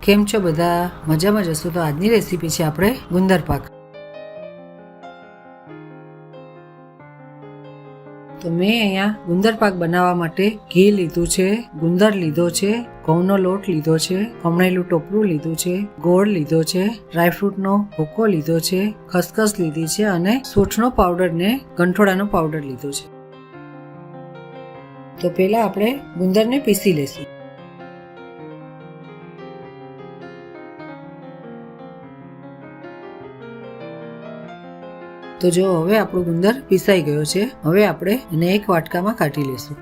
કેમ છો બધા? મજામાં જશો? તો આજની રેસીપી છે આપણે ગુંદર પાક. તો મેં અહીંયા ગુંદર પાક બનાવવા માટે ઘી લીધું છે, ગુંદર લીધો છે, ઘઉંનો લોટ લીધો છે, ખમણેલું ટોપરું લીધું છે, ગોળ લીધો છે, ડ્રાયફ્રૂટનો ભૂકો લીધો છે, ખસખસ લીધી છે અને સૂંઠનો પાવડર ને ગંઠોડાનો પાવડર લીધો છે. તો પહેલા આપણે ગુંદરને પીસી લેશું. તો જો હવે આપણો ગુંદર પીસાઈ ગયો છે. હવે આપણે એને એક વાટકામાં કાઢી લેશું.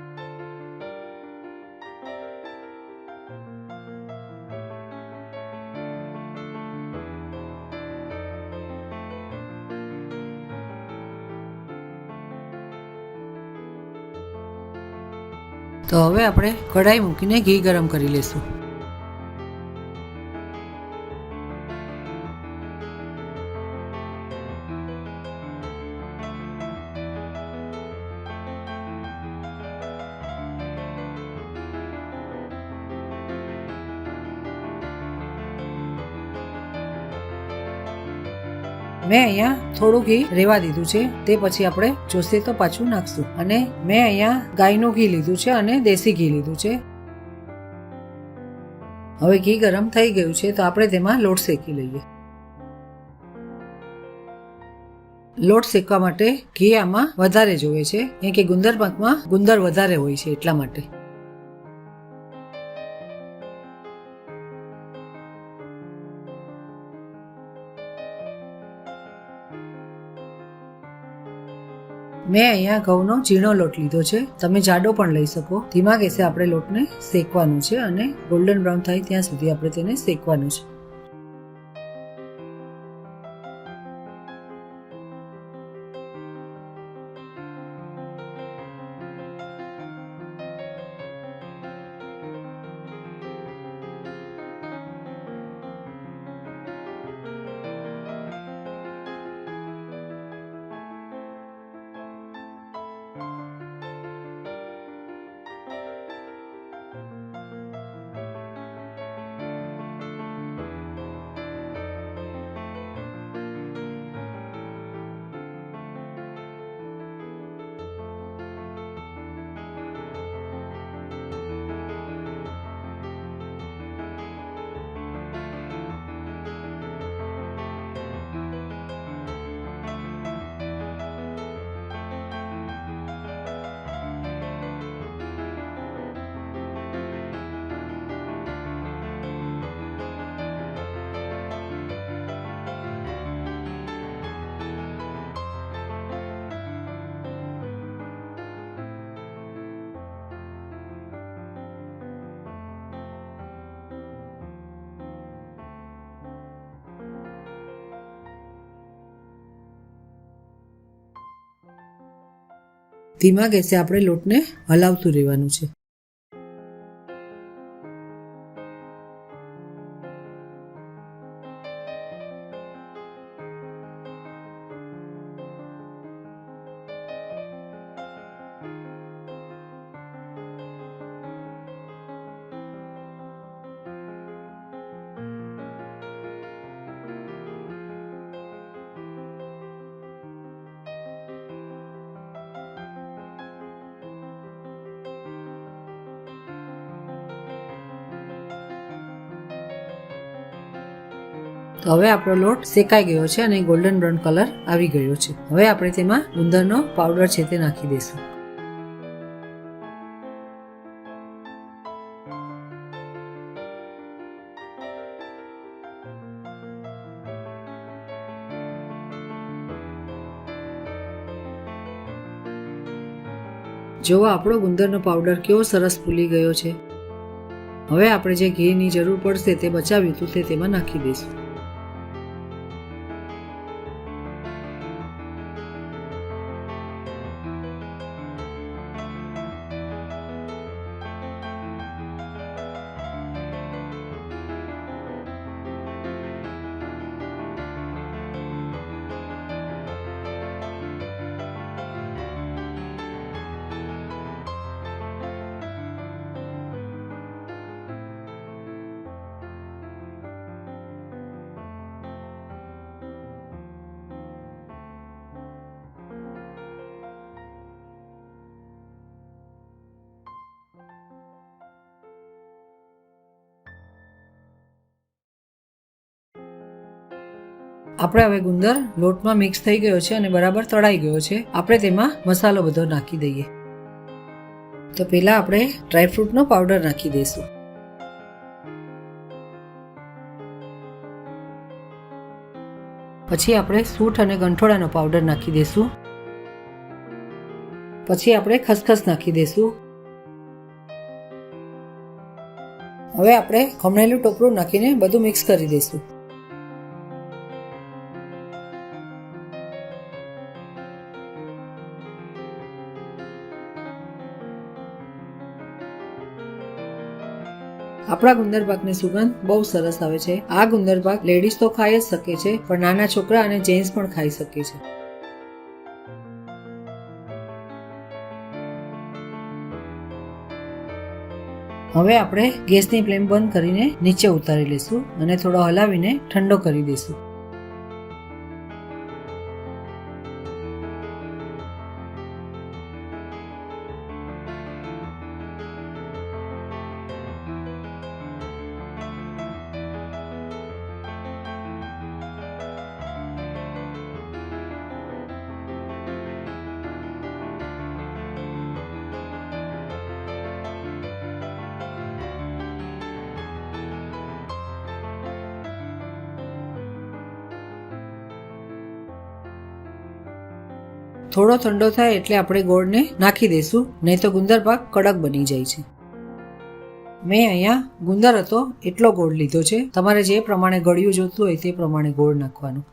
તો હવે આપણે કઢાઈ મૂકીને ઘી ગરમ કરી લેશું. મેં અહીંયા થોડું ઘી રેવા દીધું છે, તે પછી આપણે જોશે તો પાછું નાખશું. અને મેં અહીંયા ગાયનું ઘી લીધું છે અને દેશી ઘી લીધું છે. હવે ઘી ગરમ થઈ ગયું છે તો આપણે તેમાં લોટ શેકી લઈએ. લોટ શેકવા માટે ઘી આમાં વધારે જોઈએ છે, કેમ કે ગુંદર પાકમાં ગુંદર વધારે હોય છે એટલા માટે. મેં અહીંયા ઘઉંનો ઝીણો લોટ લીધો છે, તમે જાડો પણ લઈ શકો. ધીમા ગેસે આપણે લોટને શેકવાનું છે અને ગોલ્ડન બ્રાઉન થાય ત્યાં સુધી આપણે તેને શેકવાનું છે. ધીમા ગેસે આપણે લોટને હલાવતું રહેવાનું છે. તો હવે આપણો લોટ શેકાઈ ગયો છે અને ગોલ્ડન બ્રાઉન કલર આવી ગયો છે. હવે આપણે તેમાં ગુંદરનો પાવડર છે તે નાખી દઈશું. જો આપણો ગુંદરનો પાવડર કેવો સરસ ફૂલી ગયો છે. હવે આપણે જે ઘીની જરૂર પડશે તે બચાવ્યું હતું તે તેમાં નાખી દઈશું. આપણે હવે ગુંદર લોટમાં મિક્સ થઈ ગયો છે અને બરાબર તળાઈ ગયો છે. આપણે તેમાં મસાલો બધો નાખી દઈએ. તો પહેલા આપણે ડ્રાયફ્રૂટનો પાવડર નાખી દઈશું. પછી આપણે સૂંઠ અને ગંઠોડાનો પાવડર નાખી દઈશું. પછી આપણે ખસખસ નાખી દઈશું. હવે આપણે ખમણેલું ટોપરું નાખીને બધું મિક્સ કરી દઈશું. આપણા ગુંદર પાકની સુગંધ બહુ સરસ આવે છે. આ ગુંદર પાક લેડીઝ તો ખાઈ જ શકે છે, પણ નાના છોકરા અને જેન્ટ્સ પણ ખાઈ શકે છે. હવે આપણે ગેસની ફ્લેમ બંધ કરીને નીચે ઉતારી લઈશું અને થોડો હલાવીને ઠંડો કરી દઈશું. થોડો ઠંડો થાય એટલે આપણે ગોળને નાખી દઈશું, નહીં તો ગુંદર પાક કડક બની જાય છે. મેં અહીંયા ગુંદર હતો એટલો ગોળ લીધો છે. તમારે જે પ્રમાણે ગળ્યું જોતું હોય તે પ્રમાણે ગોળ નાખવાનું.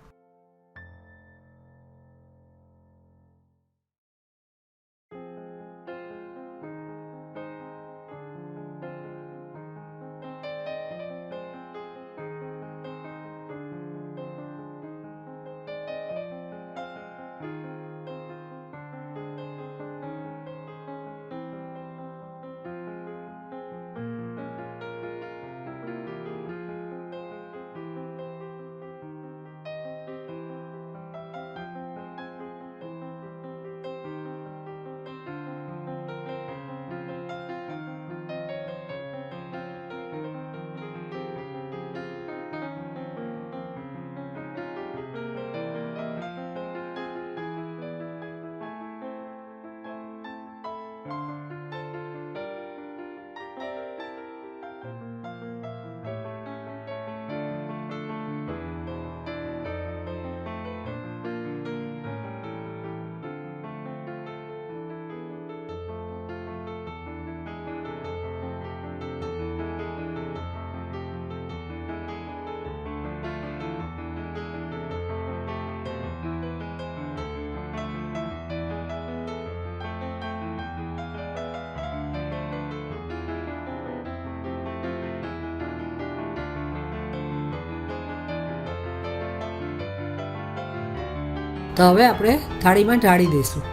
તો હવે આપણે થાળીમાં ઢાળી દઈશું.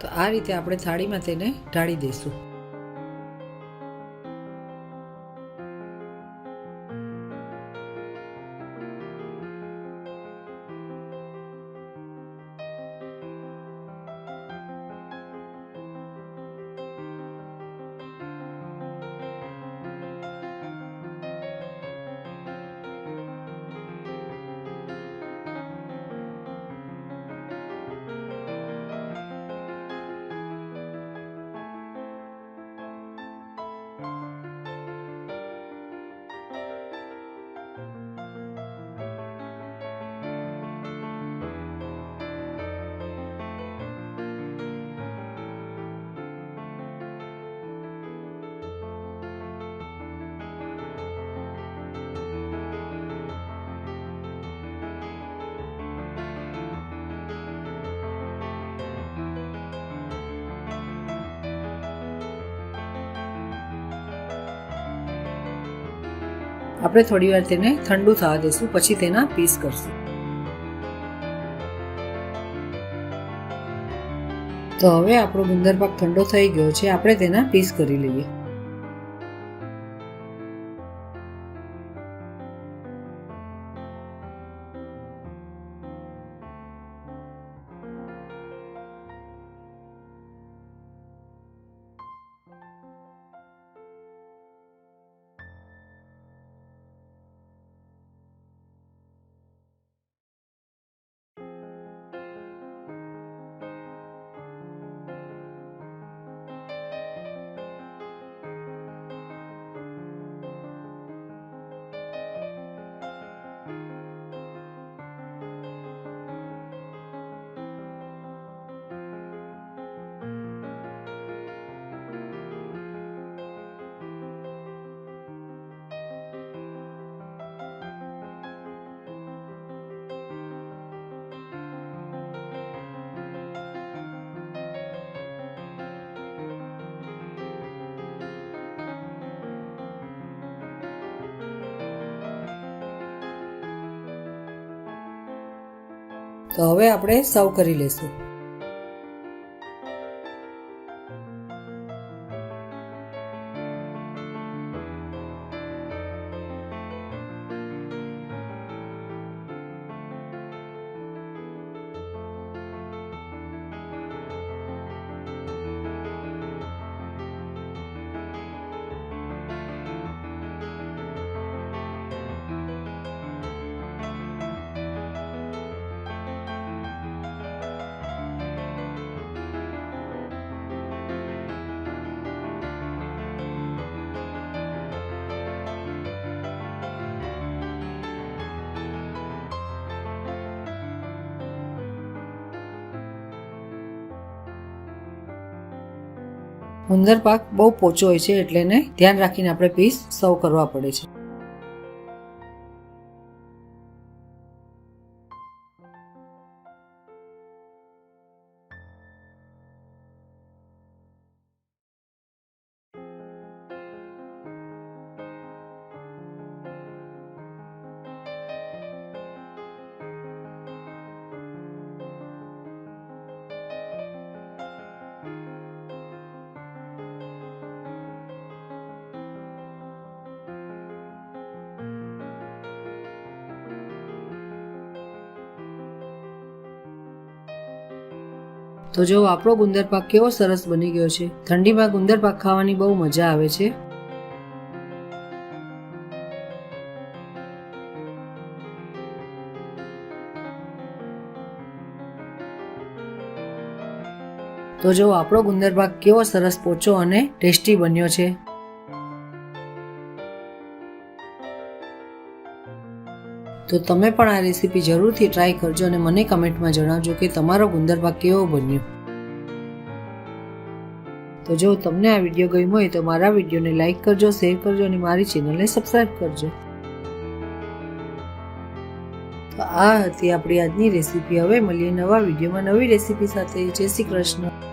તો આ રીતે આપણે થાળીમાં તેને ઢાળી દઈશું. આપણે થોડી વાર તેને ઠંડુ થવા દઈશું, પછી તેના પીસ કરશું. તો હવે આપણો ગુંદર પાક ઠંડો થઈ ગયો છે, આપણે તેના પીસ કરી લઈએ. તો હવે આપણે સર્વ કરી લેશું. ગુંદર પાક બહુ પોચો હોય છે એટલે એને ધ્યાન રાખીને આપણે પીસ સર્વ કરવા પડે છે. તો જો આપણો ગુંદર પાક કેવો સરસ બની ગયો છે. ઠંડીમાં ગુંદર પાક ખાવાની બહુ મજા આવે છે. તો જો આપણો ગુંદર પાક કેવો સરસ પોચો અને ટેસ્ટી બન્યો છે. તો તમે પણ આ રેસીપી જરૂરથી ટ્રાય કરજો અને મને કમેન્ટમાં જણાવજો કે તમારો ગુંદર પાક કેવો બન્યો. તો જો તમને આ વિડીયો ગમ્યો હોય તો મારા વિડીયોને લાઈક કરજો, શેર કરજો અને મારી ચેનલને સબસ્ક્રાઈબ કરજો. તો આ હતી આપણી આજની રેસીપી. હવે મળીએ નવા વિડીયોમાં નવી રેસીપી સાથે. જય શ્રી કૃષ્ણ.